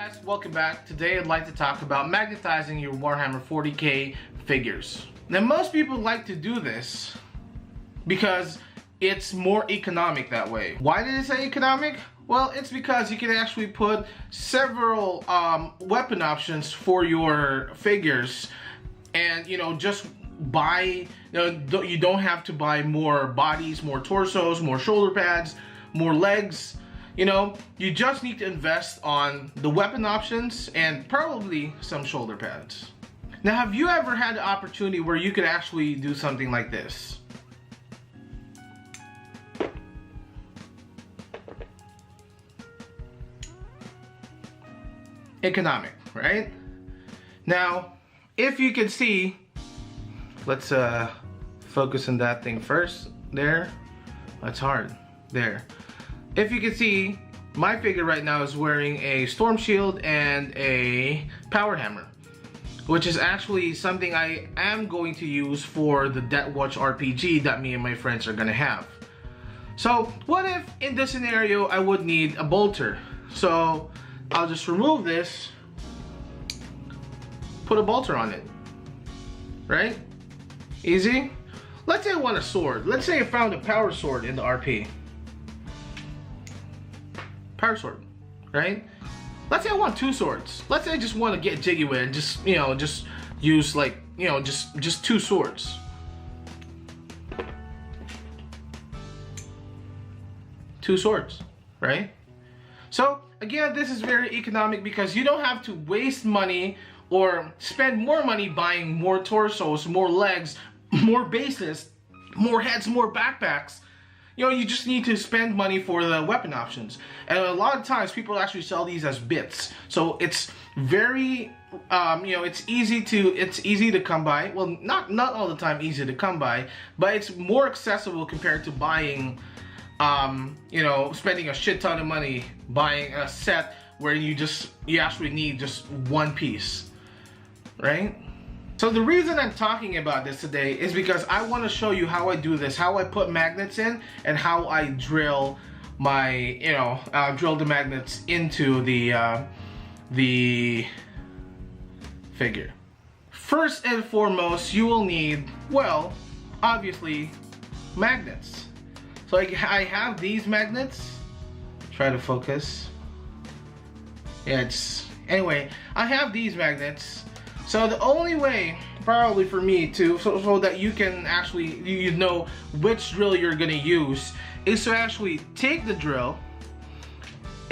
guys, welcome back. Today I'd like to talk about magnetizing your WarHammer 40K figures. Now most people like to do this because it's more economic that way. Why did it say economic? Well, it's because you can actually put several weapon options for your figures, and just buy, you don't have to buy more bodies, more torsos, more shoulder pads, more legs. You just need to invest on the weapon options and probably some shoulder pads. Now, have you ever had the opportunity where you could actually do something like this? Economic, right? Now, if you can see, let's focus on that thing first. There, that's hard. There. If you can see, my figure right now is wearing a storm shield and a power hammer, which is actually something I am going to use for the Death Watch RPG that me and my friends are gonna have. So what if in this scenario I would need a bolter? So I'll just remove this, put a bolter on it, right? Easy. Let's say I want a sword. Let's say I found a power sword in the RP. Power sword, right? Let's say I want two swords. Let's say I just want to get jiggy with it and just use like, just two swords. Two swords, right? So again, this is very economic because you don't have to waste money or spend more money buying more torsos, more legs, more bases, more heads, more backpacks. You just need to spend money for the weapon options. And a lot of times people actually sell these as bits. So it's very, it's easy to come by. Well, not all the time easy to come by, but it's more accessible compared to buying, spending a shit ton of money buying a set where you actually need just one piece, right? So the reason I'm talking about this today is because I want to show you how I do this, how I put magnets in, and how I drill my, drill the magnets into the figure. First and foremost, you will need, well, obviously, magnets. So I have these magnets. Try to focus. Yeah, anyway, I have these magnets. So the only way, probably for me to, so that you can actually, you know which drill you're gonna use, is to actually take the drill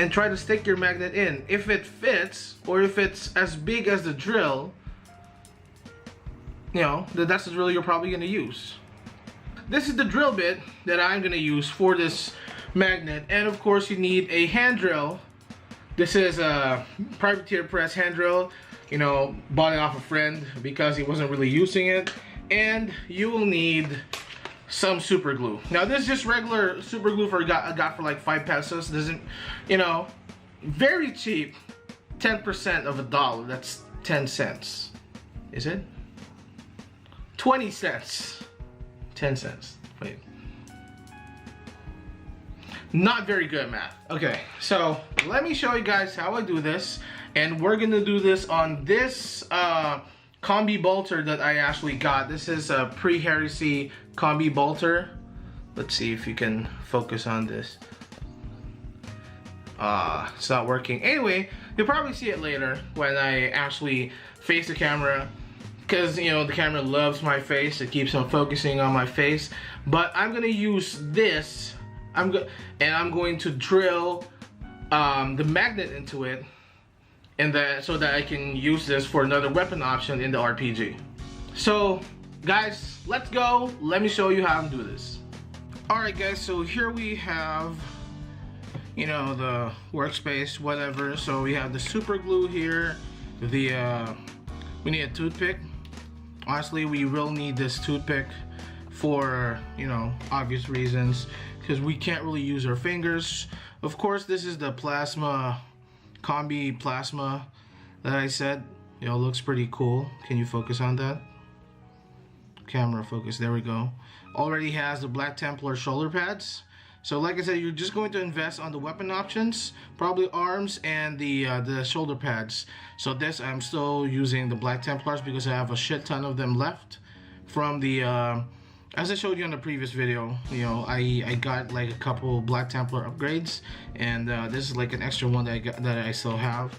and try to stick your magnet in. If it fits, or if it's as big as the drill, that's the drill you're probably gonna use. This is the drill bit that I'm gonna use for this magnet, and of course you need a hand drill. This is a privateer press hand drill. Bought it off a friend because he wasn't really using it. And you will need some super glue. Now this is just regular super glue I got for like 5 pesos. Doesn't, very cheap. 10% of $1. That's 10 cents. Is it? 20 cents. 10 cents. Wait. Not very good at math. Okay, so let me show you guys how I do this. And we're gonna do this on this combi bolter that I actually got. This is a pre-heresy combi bolter. Let's see if you can focus on this. It's not working. Anyway, you'll probably see it later when I actually face the camera, because the camera loves my face. It keeps on focusing on my face. But I'm gonna use this. I'm going to drill the magnet into it, and so that I can use this for another weapon option in the RPG. So guys, let's go. Let me show you how to do this. Alright guys, so here we have the workspace, whatever. So we have the super glue here, we need a toothpick. Honestly, we will need this toothpick for obvious reasons, because we can't really use our fingers. Of course, this is the plasma combi plasma that I said. Looks pretty cool. Can you focus on that? Camera focus, there we go. Already has the Black Templar shoulder pads. So like I said, you're just going to invest on the weapon options, probably arms and the shoulder pads. So this, I'm still using the Black Templars because I have a shit ton of them left from the as I showed you on the previous video. You know, I got like a couple Black Templar upgrades, and this is like an extra one that I still have.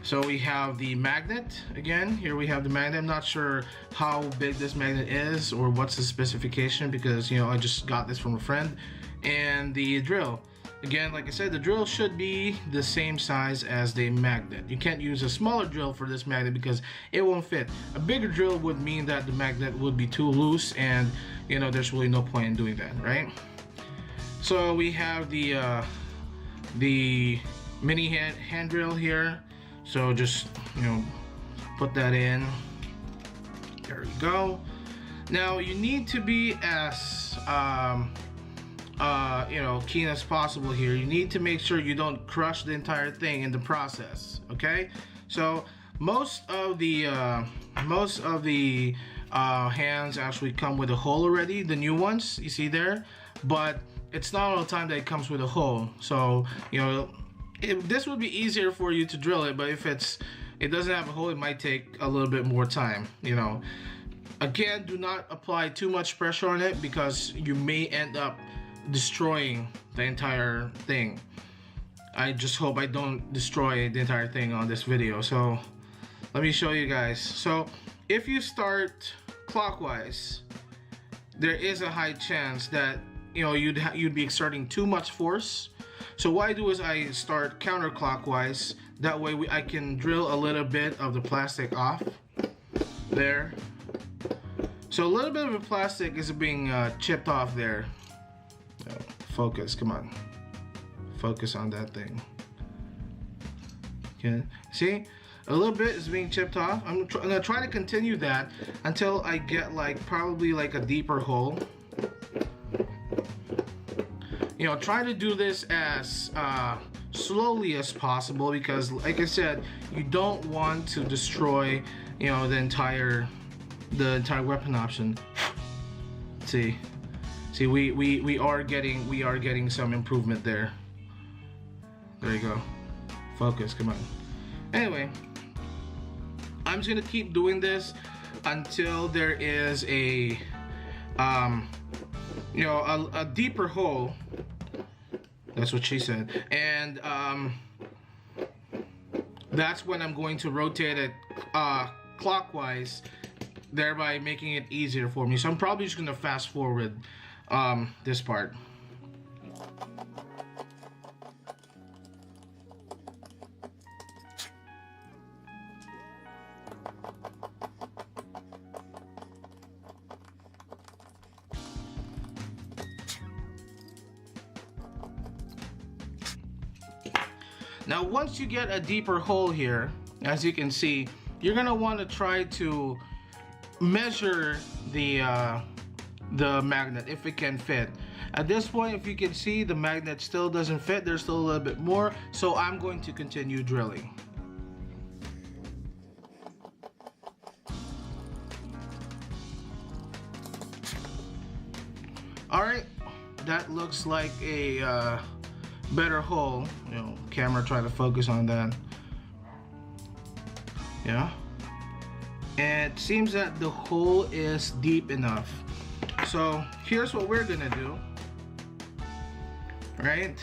So we have the magnet again. Here we have the magnet. I'm not sure how big this magnet is or what's the specification, because you know, I just got this from a friend. And the drill. Again, like I said, the drill should be the same size as the magnet. You can't use a smaller drill for this magnet because it won't fit. A bigger drill would mean that the magnet would be too loose, and you know, there's really no point in doing that, right? So we have the mini hand drill here. So just, you know, put that in. There we go. Now you need to be as you know, keen as possible here. You need to make sure you don't crush the entire thing in the process. Okay, so most of the hands actually come with a hole already, the new ones you see there, but it's not all the time that it comes with a hole. So you know, this would be easier for you to drill it, but if it doesn't have a hole, it might take a little bit more time, you know. Again, do not apply too much pressure on it because you may end up destroying the entire thing. I just hope I don't destroy the entire thing on this video. So let me show you guys. So if you start clockwise, there is a high chance that, you know, you'd be exerting too much force. So what I do is I start counterclockwise. That way I can drill a little bit of the plastic off there. So a little bit of the plastic is being chipped off there. Focus, come on. Focus on that thing. Okay, see? A little bit is being chipped off. I'm gonna try to continue that until I get like probably like a deeper hole. You know, try to do this as slowly as possible because, like I said, you don't want to destroy, you know, the entire weapon option. See, we are getting some improvement there. There you go. Focus, come on. Anyway, I'm just gonna keep doing this until there is a you know, a deeper hole. That's what she said. And that's when I'm going to rotate it clockwise, thereby making it easier for me. So I'm probably just gonna fast forward this part. Now once you get a deeper hole here, as you can see, you're gonna want to try to measure the magnet if it can fit. At this point, if you can see, the magnet still doesn't fit. There's still a little bit more, so I'm going to continue drilling. Alright, that looks like a better hole. You know, camera, try to focus on that. Yeah, and it seems that the hole is deep enough. So here's what we're gonna do. Right,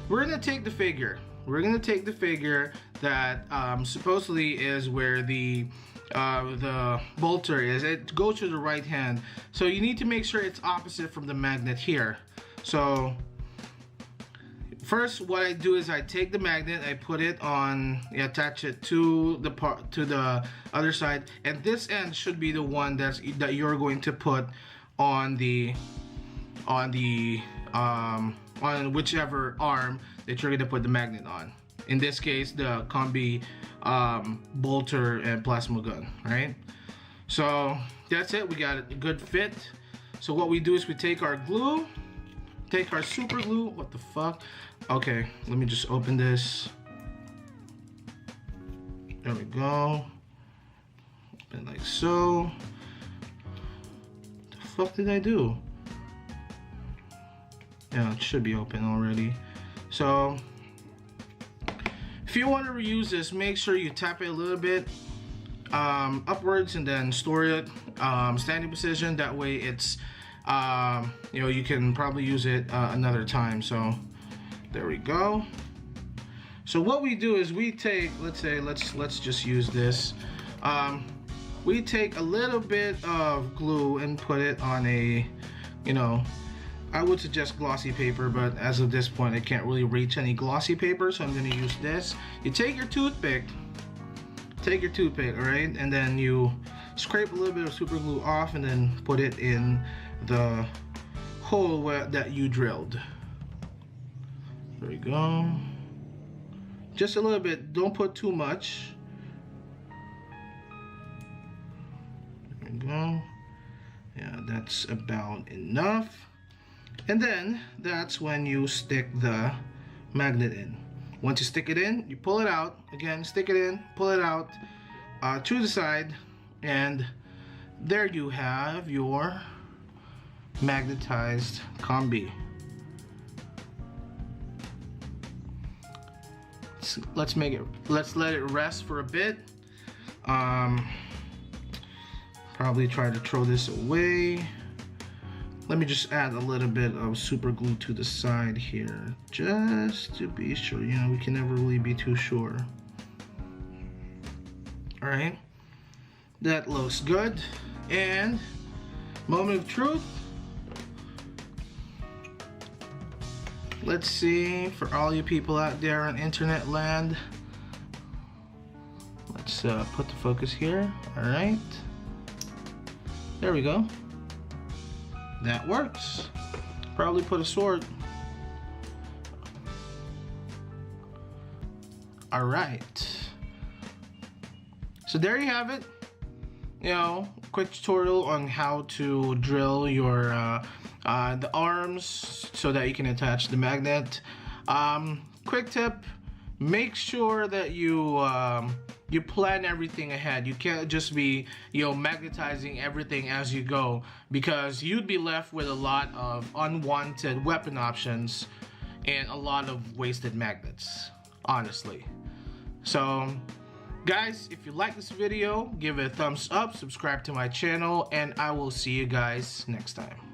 we're gonna take the figure. We're gonna take the figure that supposedly is where the bolter is. It goes to the right hand, so you need to make sure it's opposite from the magnet here. So first, what I do is I take the magnet, I put it on, attach it to the other side, and this end should be the one that you're going to put on whichever arm that you're going to put the magnet on. In this case, the combi bolter and plasma gun, right? So that's it. We got a good fit. So what we do is we take our glue, take our super glue. What the fuck? Okay, let me just open this. There we go. Open like so. What the fuck did I do? Yeah, it should be open already. So if you want to reuse this, make sure you tap it a little bit upwards and then store it standing position. That way it's you know, you can probably use it another time. So there we go. So what we do is we take, let's just use this. We take a little bit of glue and put it on a, you know, I would suggest glossy paper, but as of this point I can't really reach any glossy paper, so I'm going to use this. You take your toothpick, alright, and then you scrape a little bit of super glue off and then put it in the hole that you drilled. There we go. Just a little bit, don't put too much. There we go. Yeah, that's about enough. And then that's when you stick the magnet in. Once you stick it in, you pull it out. Again, stick it in, pull it out to the side, and there you have your magnetized combi. Let's let it rest for a bit. Probably try to throw this away. Let me just add a little bit of super glue to the side here, just to be sure. You know, we can never really be too sure. All right, that looks good. And moment of truth. Let's see, for all you people out there on internet land, let's put the focus here. All right, there we go. That works. Probably put a sword. All right. So there you have it. You know, quick tutorial on how to drill your the arms so that you can attach the magnet. Quick tip: make sure that you you plan everything ahead. You can't just be, you know, magnetizing everything as you go, because you'd be left with a lot of unwanted weapon options and a lot of wasted magnets, honestly. So guys, if you like this video, give it a thumbs up, subscribe to my channel, and I will see you guys next time.